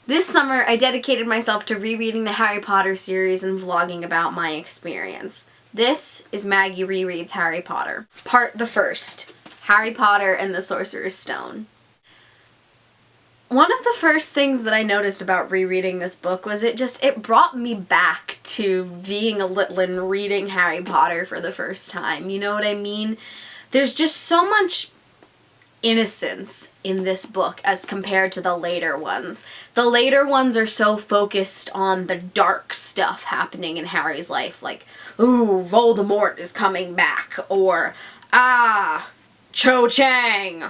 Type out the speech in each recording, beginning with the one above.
This summer, I dedicated myself to rereading the Harry Potter series and vlogging about my experience. This is Maggie Rereads Harry Potter. Part the first, Harry Potter and the Sorcerer's Stone. One of the first things that I noticed about rereading this book was it brought me back to being a little and reading Harry Potter for the first time. You know what I mean? There's just so much innocence in this book as compared to the later ones. The later ones are so focused on the dark stuff happening in Harry's life, like, ooh, Voldemort is coming back, or, Cho Chang,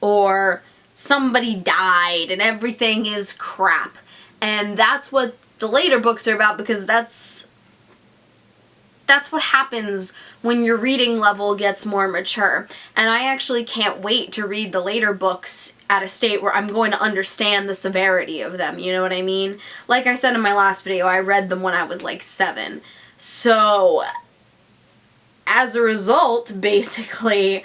or somebody died and everything is crap. And that's what the later books are about, because that's what happens when your reading level gets more mature. And I actually can't wait to read the later books at a state where I'm going to understand the severity of them, you know what I mean? Like I said in my last video, I read them when I was like 7. So, as a result, basically,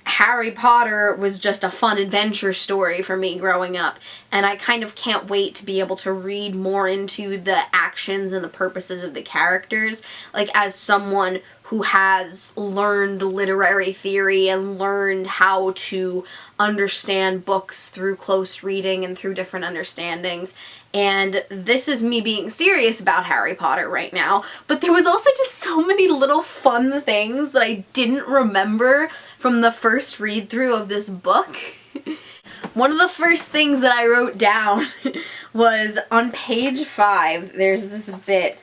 Harry Potter was just a fun adventure story for me growing up, and I kind of can't wait to be able to read more into the actions and the purposes of the characters, like as someone who has learned literary theory and learned how to understand books through close reading and through different understandings. And this is me being serious about Harry Potter right now, but there was also just so many little fun things that I didn't remember from the first read-through of this book. One of the first things that I wrote down was on page 5, there's this bit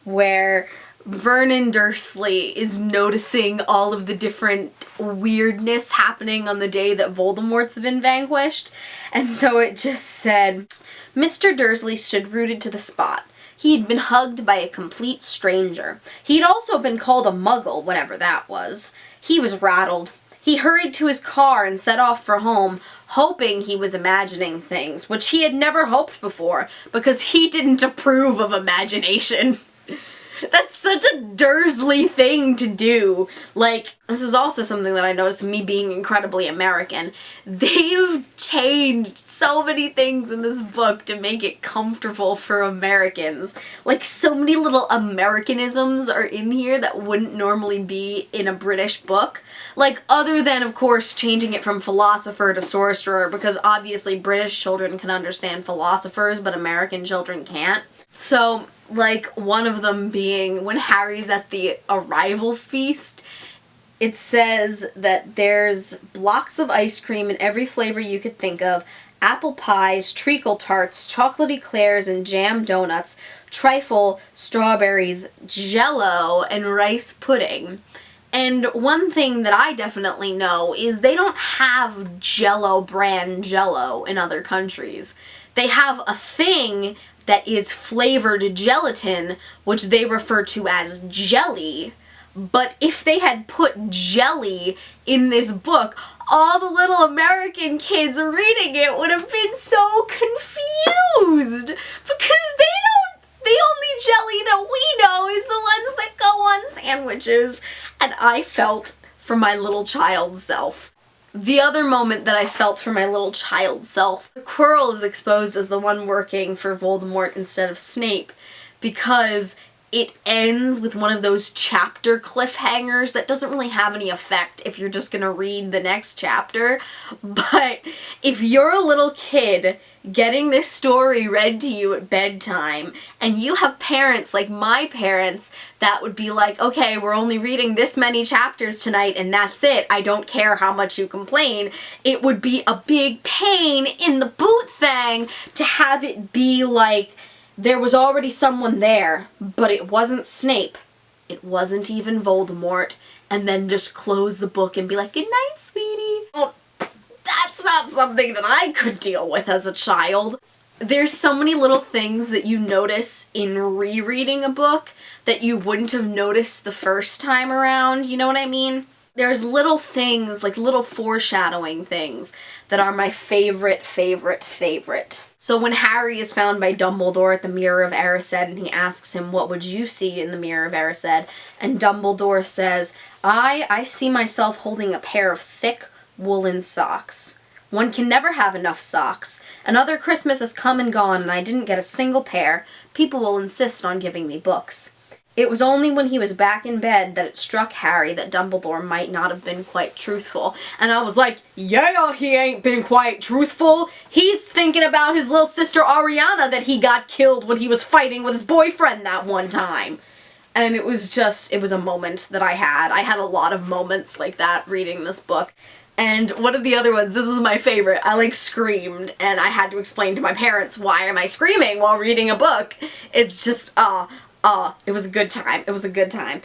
where Vernon Dursley is noticing all of the different weirdness happening on the day that Voldemort's been vanquished. And so it just said, Mr. Dursley stood rooted to the spot. He had been hugged by a complete stranger. He had also been called a muggle, whatever that was. He was rattled. He hurried to his car and set off for home, hoping he was imagining things, which he had never hoped before, because he didn't approve of imagination. That's such a Dursley thing to do. Like, this is also something that I noticed, me being incredibly American. They've changed so many things in this book to make it comfortable for Americans. Like, so many little Americanisms are in here that wouldn't normally be in a British book. Like, other than, of course, changing it from philosopher to sorcerer, because obviously British children can understand philosophers, but American children can't. So, like, one of them being when Harry's at the arrival feast, it says that there's blocks of ice cream in every flavor you could think of, apple pies, treacle tarts, chocolate eclairs, and jam donuts, trifle, strawberries, jello, and rice pudding. And one thing that I definitely know is they don't have Jello brand Jello in other countries. They have a thing that is flavored gelatin, which they refer to as jelly. But if they had put jelly in this book, all the little American kids reading it would have been so confused, because the only jelly that we know is the ones that go on sandwiches. And I felt for my little child self. The other moment that I felt for my little child self, Quirrell is exposed as the one working for Voldemort instead of Snape, because it ends with one of those chapter cliffhangers that doesn't really have any effect if you're just gonna read the next chapter. But if you're a little kid getting this story read to you at bedtime, and you have parents like my parents that would be like, okay, we're only reading this many chapters tonight and that's it, I don't care how much you complain, it would be a big pain in the boot thing to have it be like, there was already someone there, but it wasn't Snape, it wasn't even Voldemort, and then just close the book and be like, good night, sweetie. Well, that's not something that I could deal with as a child. There's so many little things that you notice in rereading a book that you wouldn't have noticed the first time around, you know what I mean? There's little things, like little foreshadowing things, that are my favorite. So when Harry is found by Dumbledore at the Mirror of Erised and he asks him, what would you see in the Mirror of Erised? And Dumbledore says, I see myself holding a pair of thick woolen socks. One can never have enough socks. Another Christmas has come and gone and I didn't get a single pair. People will insist on giving me books. It was only when he was back in bed that it struck Harry that Dumbledore might not have been quite truthful. And I was like, yeah, he ain't been quite truthful. He's thinking about his little sister Ariana that he got killed when he was fighting with his boyfriend that one time. And it was a moment that I had. I had a lot of moments like that reading this book. And one of the other ones, this is my favorite, I screamed and I had to explain to my parents, why am I screaming while reading a book? It's just, it was a good time. It was a good time.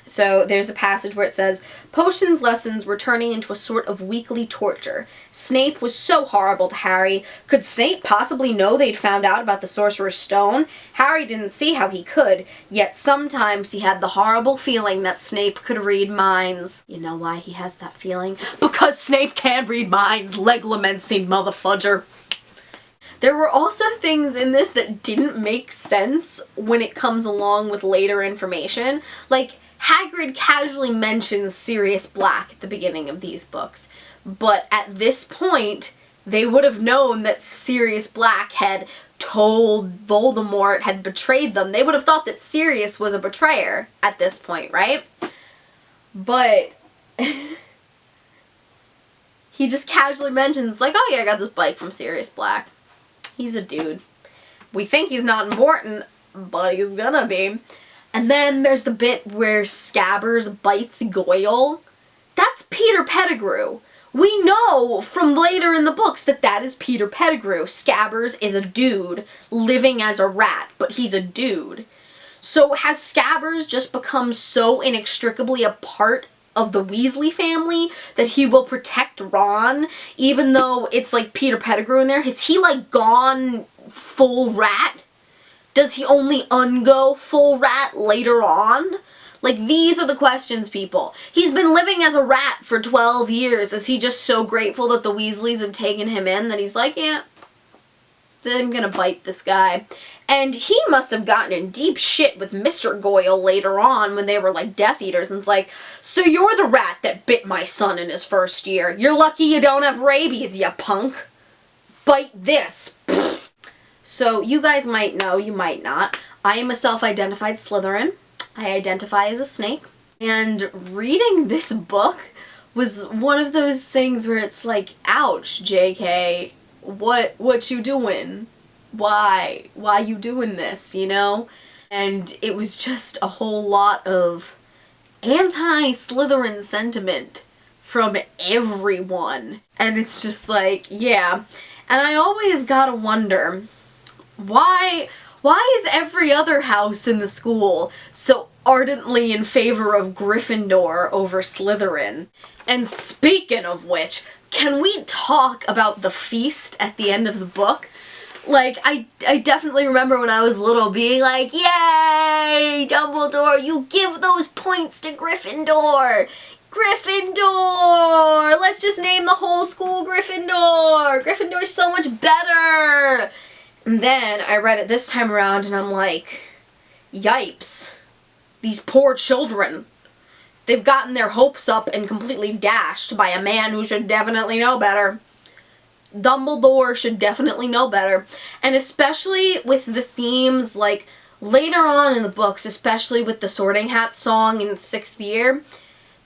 So there's a passage where it says, Potions lessons were turning into a sort of weekly torture. Snape was so horrible to Harry. Could Snape possibly know they'd found out about the Sorcerer's Stone? Harry didn't see how he could, yet sometimes he had the horrible feeling that Snape could read minds. You know why he has that feeling? Because Snape can read minds, leglemency motherfudger. There were also things in this that didn't make sense when it comes along with later information. Hagrid casually mentions Sirius Black at the beginning of these books, but at this point, they would have known that Sirius Black had told Voldemort, had betrayed them. They would have thought that Sirius was a betrayer at this point, right? But he just casually mentions, oh yeah, I got this bike from Sirius Black. He's a dude. We think he's not important, but he's gonna be. And then there's the bit where Scabbers bites Goyle. That's Peter Pettigrew. We know from later in the books that that is Peter Pettigrew. Scabbers is a dude living as a rat, but he's a dude. So has Scabbers just become so inextricably a part of the Weasley family that he will protect Ron, even though it's Peter Pettigrew in there? Has he gone full rat? Does he only ungo full rat later on? These are the questions, people. He's been living as a rat for 12 years. Is he just so grateful that the Weasleys have taken him in that he's yeah, I'm gonna bite this guy? And he must have gotten in deep shit with Mr. Goyle later on when they were Death Eaters, and it's so you're the rat that bit my son in his first year. You're lucky you don't have rabies, you punk. Bite this. So you guys might know, you might not, I am a self-identified Slytherin. I identify as a snake. And reading this book was one of those things where it's ouch, JK, what you doing? Why you doing this, you know? And it was just a whole lot of anti-Slytherin sentiment from everyone. And it's just yeah. And I always gotta wonder, why is every other house in the school so ardently in favor of Gryffindor over Slytherin? And speaking of which, can we talk about the feast at the end of the book? I definitely remember when I was little being yay, Dumbledore, you give those points to Gryffindor! Gryffindor! Let's just name the whole school Gryffindor! Gryffindor's so much better! And then I read it this time around and I'm yipes. These poor children. They've gotten their hopes up and completely dashed by a man who should definitely know better. Dumbledore should definitely know better. And especially with the themes, later on in the books, especially with the Sorting Hat song in the 6th year,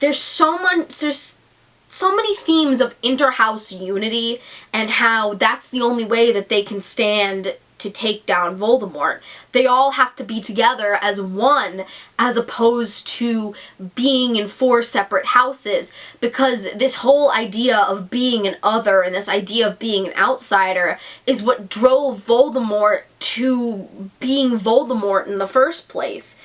there's so many themes of inter-house unity and how that's the only way that they can stand to take down Voldemort. They all have to be together as one, as opposed to being in 4 separate houses, because this whole idea of being an other and this idea of being an outsider is what drove Voldemort to being Voldemort in the first place.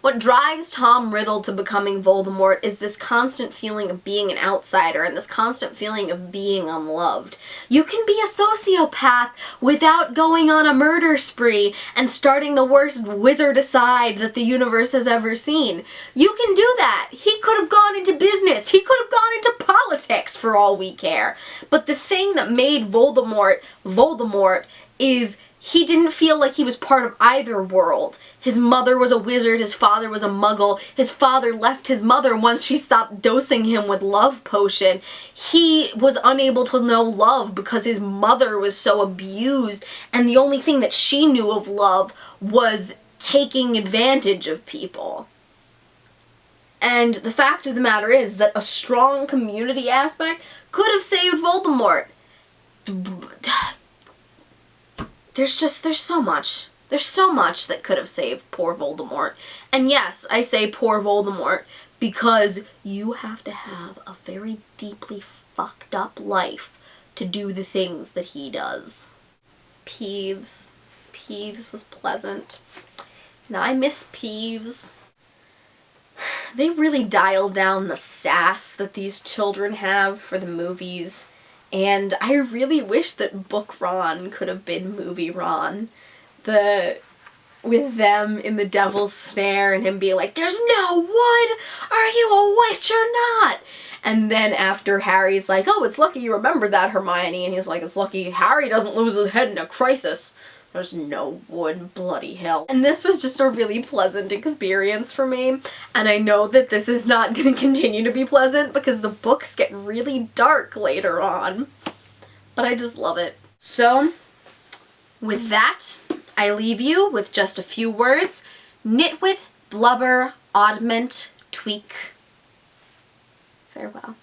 What drives Tom Riddle to becoming Voldemort is this constant feeling of being an outsider and this constant feeling of being unloved. You can be a sociopath without going on a murder spree and starting the worst wizardicide that the universe has ever seen. You can do that. He could have gone into business. He could have gone into politics for all we care. But the thing that made Voldemort Voldemort is he didn't feel like he was part of either world. His mother was a wizard, his father was a muggle. His father left his mother once she stopped dosing him with love potion. He was unable to know love because his mother was so abused, and the only thing that she knew of love was taking advantage of people. And the fact of the matter is that a strong community aspect could have saved Voldemort. There's so much. There's so much that could have saved poor Voldemort. And yes, I say poor Voldemort because you have to have a very deeply fucked up life to do the things that he does. Peeves. Peeves was pleasant. And I miss Peeves. They really dialed down the sass that these children have for the movies. And I really wish that Book Ron could have been Movie Ron. With them in the Devil's Snare and him being like, "There's no wood! Are you a witch or not?" And then after Harry's like, "Oh, it's lucky you remembered that, Hermione." And he's like, "It's lucky Harry doesn't lose his head in a crisis. There's no wood, bloody hell." And this was just a really pleasant experience for me. And I know that this is not going to continue to be pleasant because the books get really dark later on. But I just love it. So, with that, I leave you with just a few words. Nitwit, blubber, oddment, tweak. Farewell.